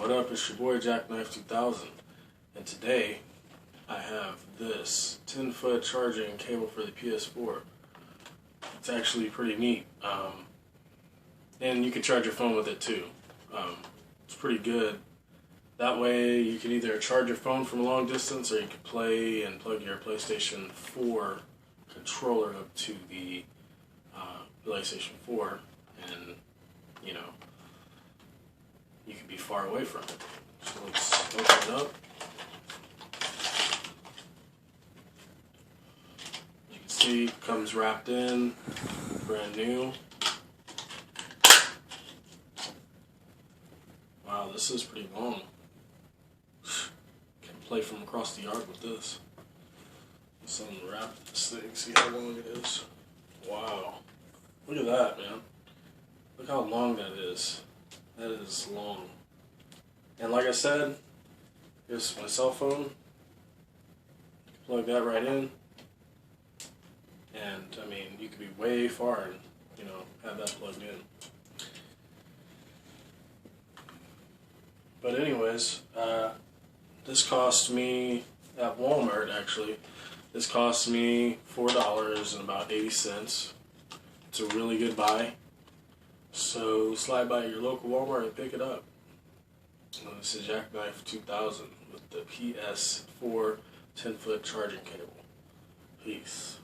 What up, it's your boy Jackknife 2000, and today I have this 10-foot charging cable for the Ps4. It's actually pretty neat, and you can charge your phone with it too. It's pretty good. That way you can either charge your phone from a long distance, or you can play and plug your PlayStation 4 controller up to the PlayStation 4, and you know, you can be far away from it. So let's open it up. You can see it comes wrapped in, brand new. Wow, this is pretty long. Can play from across the yard with this. Let's unwrap this thing, see how long it is. Wow. Look at that, man. Look how long that is. That is long. And like I said, here's my cell phone. Plug that right in. And I mean, you could be way far and, you know, have that plugged in. But anyways, this cost me at Walmart, actually. This cost me $4 and about 80 cents. It's a really good buy. So slide by your local Walmart and pick it up. This is Jackknife 2000 with the Ps4 10-foot charging cable. Peace.